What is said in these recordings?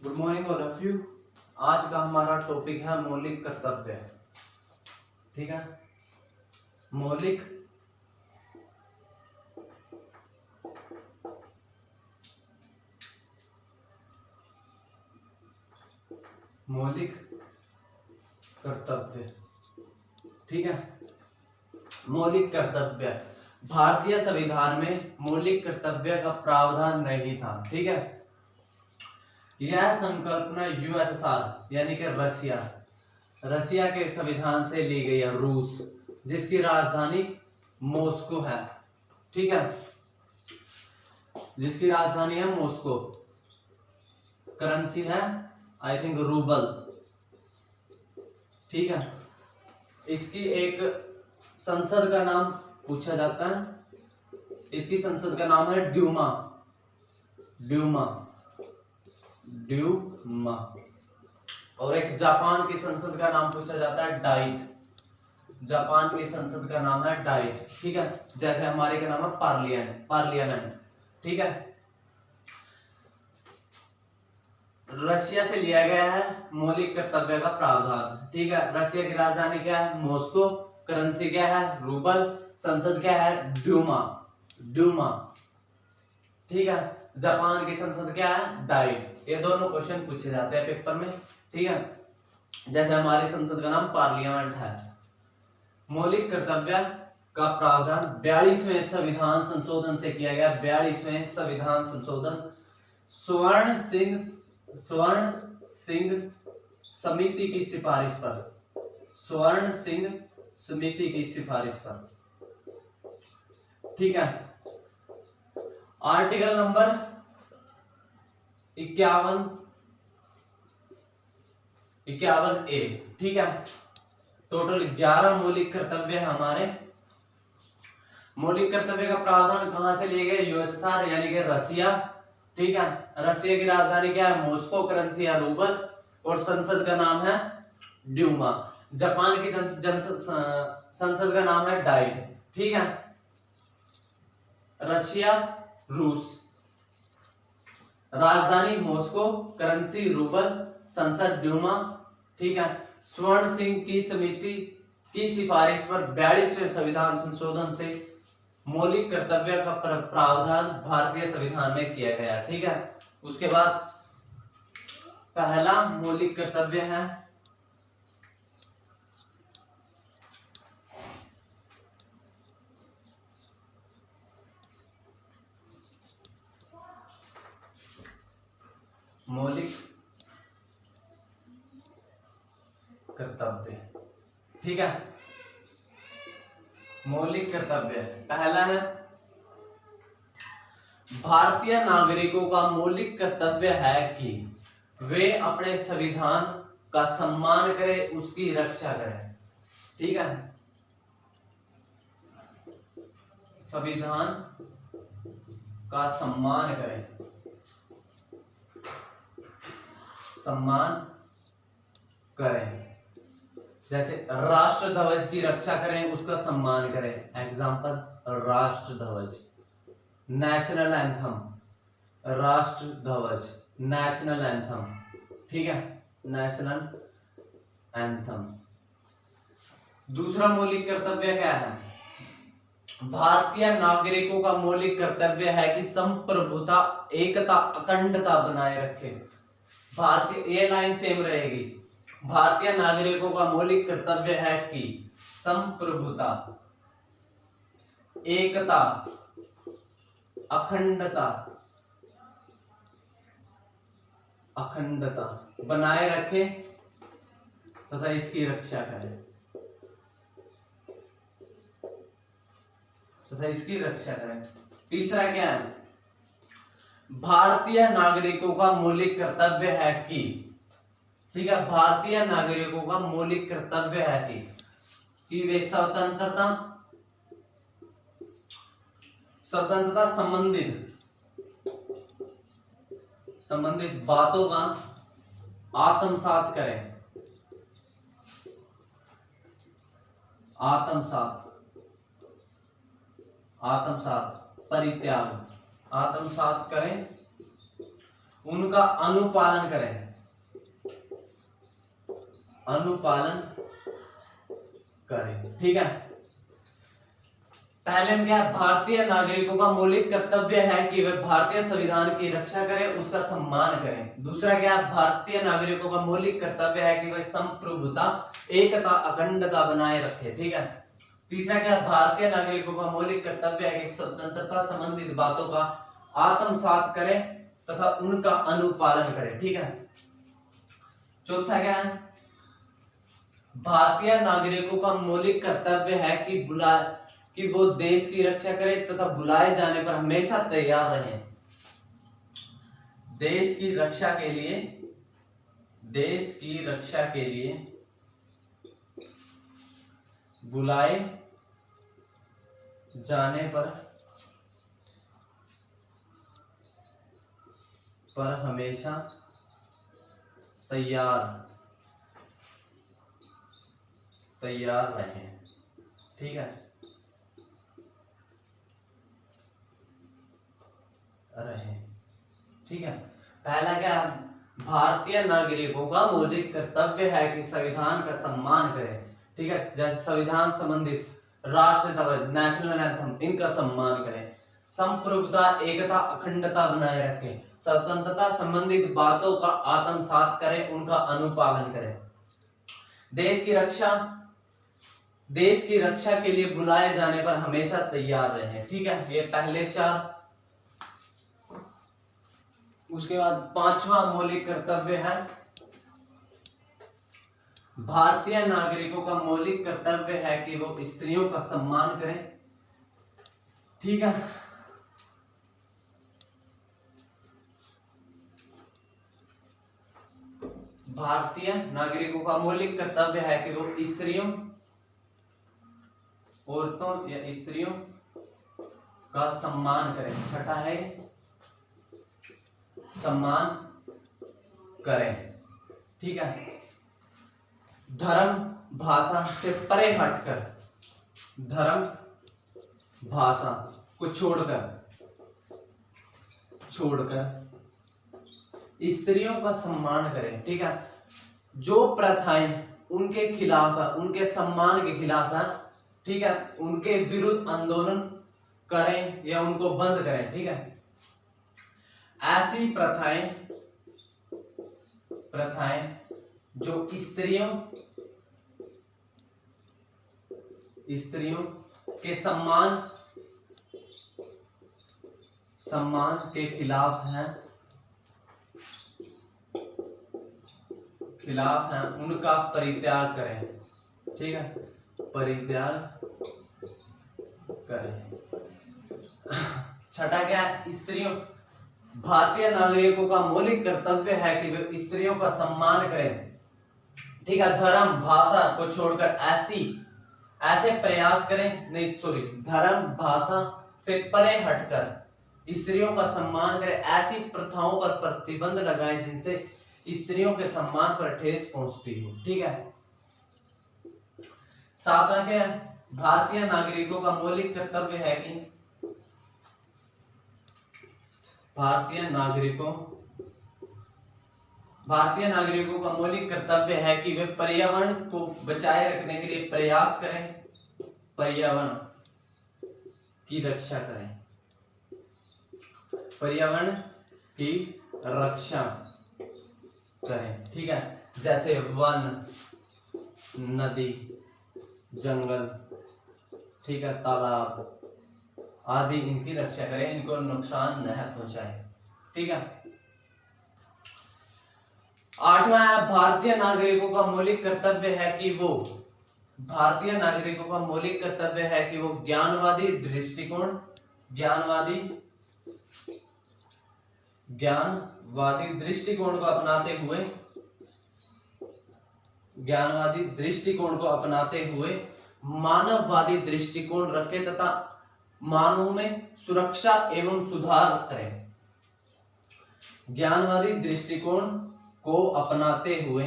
Good morning all of you. आज का हमारा टॉपिक है मौलिक कर्तव्य। ठीक है, मौलिक कर्तव्य। ठीक है, मौलिक कर्तव्य भारतीय संविधान में मौलिक कर्तव्य का प्रावधान नहीं था। ठीक है, यह संकल्पना यूएसएसआर यानी कि रसिया के संविधान से ली गई है। रूस, जिसकी राजधानी मॉस्को है। ठीक है, जिसकी राजधानी है मॉस्को। करेंसी है आई थिंक रूबल। ठीक है, इसकी एक संसद का नाम पूछा जाता है। इसकी संसद का नाम है ड्यूमा। और एक जापान की संसद का नाम पूछा जाता है डाइट। जापान की संसद का नाम है डाइट। ठीक है, जैसे हमारे का नाम है पार्लियामेंट। ठीक है, रशिया से लिया गया है मौलिक कर्तव्य का प्रावधान। ठीक है, रशिया की राजधानी क्या है? मॉस्को। करेंसी क्या है? रूबल। संसद क्या है? ड्यूमा। ठीक है, जापान की संसद क्या है? डाइट। ये दोनों क्वेश्चन पूछे जाते हैं पेपर में। ठीक है, जैसे हमारी संसद का नाम पार्लियामेंट है। मौलिक कर्तव्य का प्रावधान 42वें संविधान संशोधन से किया गया। 42वें संविधान संशोधन स्वर्ण सिंह समिति की सिफारिश पर। ठीक है, आर्टिकल नंबर 51 ए। ठीक है, टोटल 11 मौलिक कर्तव्य है हमारे। मौलिक कर्तव्य का प्रावधान कहां से लिए गए? यूएसएसआर यानी कि रसिया। ठीक है, रसिया की राजधानी क्या है? मॉस्को। करेंसी है रूबल और संसद का नाम है ड्यूमा। जापान की संसद का नाम है डाइट। ठीक है, रशिया, रूस, राजधानी मॉस्को, करेंसी रूबल, संसद ड्यूमा। ठीक है, स्वर्ण सिंह की समिति की सिफारिश पर 42वें संविधान संशोधन से मौलिक कर्तव्य का प्रावधान भारतीय संविधान में किया गया। ठीक है, उसके बाद पहला मौलिक कर्तव्य है मौलिक कर्तव्य। ठीक है, मौलिक कर्तव्य पहला है भारतीय नागरिकों का मौलिक कर्तव्य है कि वे अपने संविधान का सम्मान करें, उसकी रक्षा करें। ठीक है, संविधान का सम्मान करें। जैसे राष्ट्र ध्वज की रक्षा करें, उसका सम्मान करें। एग्जांपल राष्ट्र ध्वज, नेशनल एंथम, राष्ट्र ध्वज, नेशनल एंथम। ठीक है, नेशनल एंथम। दूसरा मौलिक कर्तव्य क्या है? भारतीय नागरिकों का मौलिक कर्तव्य है कि संप्रभुता, एकता, अखंडता बनाए रखे। ये लाइन सेम रहेगी। भारतीय नागरिकों का मौलिक कर्तव्य है कि संप्रभुता, एकता, अखंडता बनाए रखे तथा इसकी रक्षा करें। तीसरा क्या है? भारतीय नागरिकों का मौलिक कर्तव्य है कि, ठीक है, भारतीय नागरिकों का मौलिक कर्तव्य है कि वे स्वतंत्रता संबंधित बातों का आत्मसात करें। परित्याग, आत्मसात करें उनका अनुपालन करें, अनुपालन करें। ठीक है, पहले में क्या है, भारतीय नागरिकों का मौलिक कर्तव्य है कि वे भारतीय संविधान की रक्षा करें, उसका सम्मान करें। दूसरा क्या है, भारतीय नागरिकों का मौलिक कर्तव्य है कि वे संप्रभुता, एकता, अखंडता बनाए रखें। ठीक है, तीसरा क्या है, भारतीय नागरिकों का मौलिक कर्तव्य है कि स्वतंत्रता संबंधित बातों का आत्मसात करें तथा उनका अनुपालन करें। ठीक है, चौथा क्या है, भारतीय नागरिकों का मौलिक कर्तव्य है कि वो देश की रक्षा करें तथा बुलाए जाने पर हमेशा तैयार रहें। देश की रक्षा के लिए, देश की रक्षा के लिए बुलाए जाने पर हमेशा तैयार रहें। ठीक है, ठीक है, पहला क्या, भारतीय नागरिकों का मौलिक कर्तव्य है कि संविधान का सम्मान करें। ठीक है, जैसे संविधान संबंधित राष्ट्र ध्वज, नेशनल एंथम, इनका सम्मान करें। संप्रभुता, एकता, अखंडता बनाए रखें। स्वतंत्रता संबंधित बातों का आत्मसात करें, उनका अनुपालन करें। देश की रक्षा के लिए बुलाए जाने पर हमेशा तैयार रहें। ठीक है, ये पहले चार। उसके बाद पांचवा मौलिक कर्तव्य है, भारतीय नागरिकों का मौलिक कर्तव्य है कि वो स्त्रियों का सम्मान करें। ठीक है, भारतीय नागरिकों का मौलिक कर्तव्य है कि वो स्त्रियों, औरतों या स्त्रियों का सम्मान करें। छठा है, सम्मान करें। ठीक है, धर्म भाषा से परे हटकर, धर्म भाषा को छोड़कर स्त्रियों का सम्मान करें। ठीक है, जो प्रथाएं उनके खिलाफ है, उनके सम्मान के खिलाफ है, ठीक है, उनके विरुद्ध आंदोलन करें या उनको बंद करें। ठीक है, ऐसी प्रथाएं जो स्त्रियों के सम्मान के खिलाफ हैं, उनका परित्याग करें। ठीक है, परित्याग करें। छठा क्या है, स्त्रियों, भारतीय नागरिकों का मौलिक कर्तव्य है कि वे स्त्रियों का सम्मान करें। ठीक है, धर्म भाषा को छोड़कर ऐसे प्रयास करें, नहीं सॉरी, धर्म भाषा से परे हटकर स्त्रियों का सम्मान करें। ऐसी प्रथाओं पर प्रतिबंध लगाएं जिनसे स्त्रियों के सम्मान पर ठेस पहुंचती हो। ठीक है, सातवां क्या है, भारतीय नागरिकों का मौलिक कर्तव्य है कि भारतीय नागरिकों का मौलिक कर्तव्य है कि वे पर्यावरण को बचाए रखने के लिए प्रयास करें, पर्यावरण की रक्षा करें, पर्यावरण की रक्षा करें। ठीक है, जैसे वन, नदी, जंगल, ठीक है, तालाब आदि, इनकी रक्षा करें, इनको नुकसान न पहुंचाए। ठीक है, आठवां है, भारतीय नागरिकों का मौलिक कर्तव्य है कि वो ज्ञानवादी दृष्टिकोण को अपनाते हुए मानववादी दृष्टिकोण रखें तथा मानव में सुरक्षा एवं सुधार करें। ज्ञानवादी दृष्टिकोण को अपनाते हुए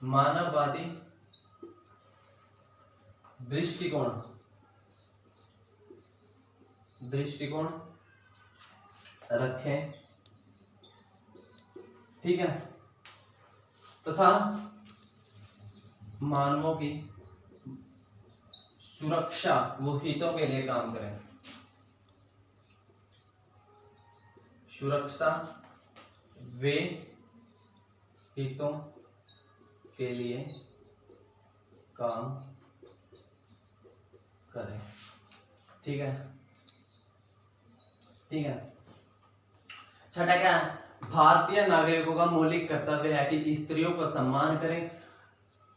मानववादी दृष्टिकोण रखें, ठीक है, तथा मानवों की सुरक्षा व हितों के लिए काम करें। सुरक्षा वे हितों के लिए काम करें, ठीक है, ठीक है। छठा क्या है? भारतीय नागरिकों का मौलिक कर्तव्य है कि स्त्रियों का सम्मान करें,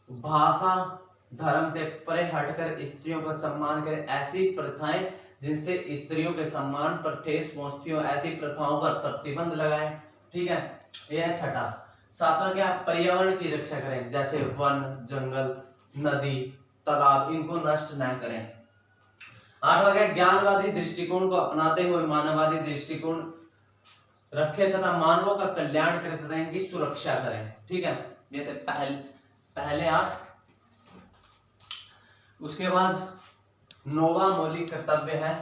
भाषा धर्म से परे हटकर स्त्रियों का सम्मान करें। ऐसी प्रथाएं जिनसे स्त्रियों के सम्मान पर ठेस पहुंचती हो, ऐसी प्रथाओं पर प्रतिबंध लगाएं, ठीक है, यह है छठा। सातवां क्या? पर्यावरण की रक्षा करें, जैसे वन, जंगल, नदी, तालाब, इनको नष्ट न करें। आठवां क्या? ज्ञानवादी दृष्टिकोण को अपनाते हुए मानववादी दृष्टिकोण रखें तथा मानवों का कल्याण करें तथा इनकी सुरक्षा करें, ठीक है। ये थे पहले 8। उसके बाद 9वां मौलिक कर्तव्य है,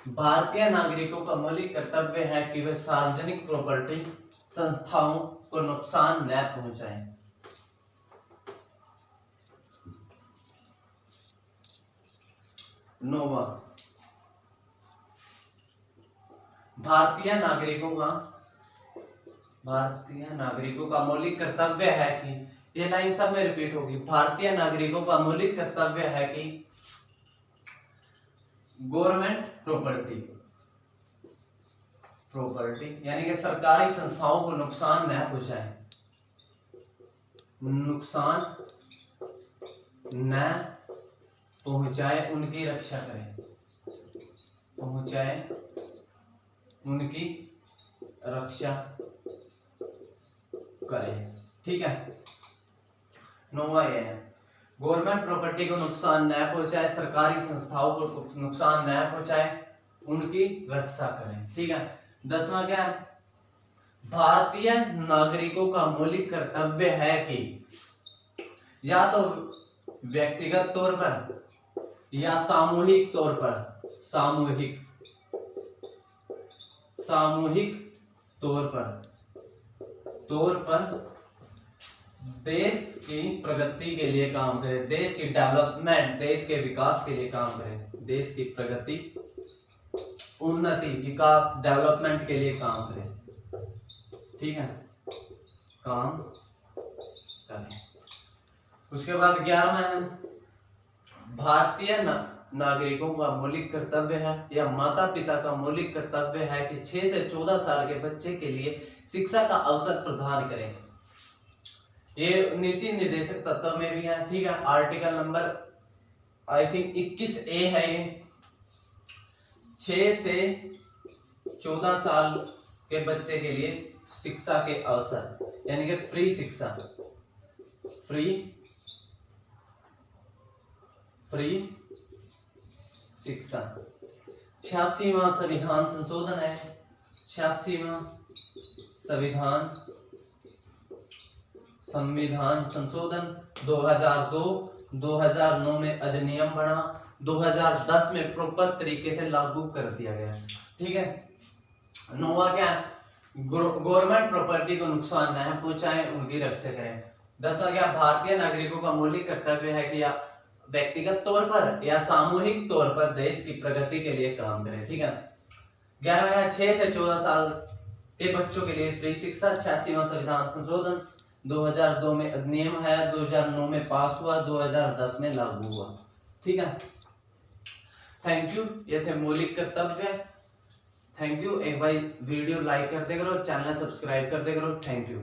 भारतीय नागरिकों का मौलिक कर्तव्य है कि वे सार्वजनिक प्रॉपर्टी संस्थाओं को नुकसान न पहुंचाएं। नौवां, भारतीय नागरिकों का मौलिक कर्तव्य है कि, ये लाइन सब में रिपीट होगी, भारतीय नागरिकों का मौलिक कर्तव्य है कि गवर्नमेंट प्रॉपर्टी यानी कि सरकारी संस्थाओं को नुकसान न पहुंचाएं, उनकी रक्षा करें, उनकी रक्षा करें, ठीक है। 9वां ये है, गवर्नमेंट प्रॉपर्टी को नुकसान न पहुंचाए, सरकारी संस्थाओं को नुकसान न पहुंचाए, उनकी रक्षा करें, ठीक है। 10वां क्या है? भारतीय नागरिकों का मौलिक कर्तव्य है कि या तो व्यक्तिगत तौर पर या सामूहिक तौर पर, सामूहिक तौर पर देश की प्रगति के लिए काम करें, देश की डेवलपमेंट, देश के विकास के लिए काम करें, देश की प्रगति, उन्नति, विकास, डेवलपमेंट के लिए काम करें, ठीक है, काम करें। उसके बाद 11वां है, भारतीय नागरिकों का मौलिक कर्तव्य है या माता पिता का मौलिक कर्तव्य है कि 6 से 14 साल के बच्चे के लिए शिक्षा का अवसर प्रदान करें। ये नीति निर्देशक तत्व में भी है, ठीक है। Article number I think 21A है ये। 6 से 14 साल के बच्चे के लिए शिक्षा के अवसर यानी कि फ्री शिक्षा, फ्री शिक्षा। 86वां संविधान संशोधन है, 86वां संविधान संशोधन 2002-2009 में अधिनियम बना, 2010 में प्रॉपर तरीके से लागू कर दिया गया, ठीक है। 9वां क्या है? गवर्नमेंट प्रॉपर्टी को नुकसान न पहुंचाएं, उनकी रक्षा करें। 10वां क्या? भारतीय नागरिकों का मौलिक कर्तव्य है कि व्यक्तिगत तौर पर या सामूहिक तौर पर देश की प्रगति के लिए काम करें, ठीक है। 11वां 6 से 14 साल के बच्चों के लिए फ्री शिक्षा। 86वां संविधान संशोधन 2002 में अधिनियम है, 2009 में पास हुआ, 2010 में लागू हुआ, ठीक है। Thank you. ये थे मौलिक कर्तव्य। Thank you. एक बार वीडियो लाइक करते करो, चैनल सब्सक्राइब करते करो। Thank you.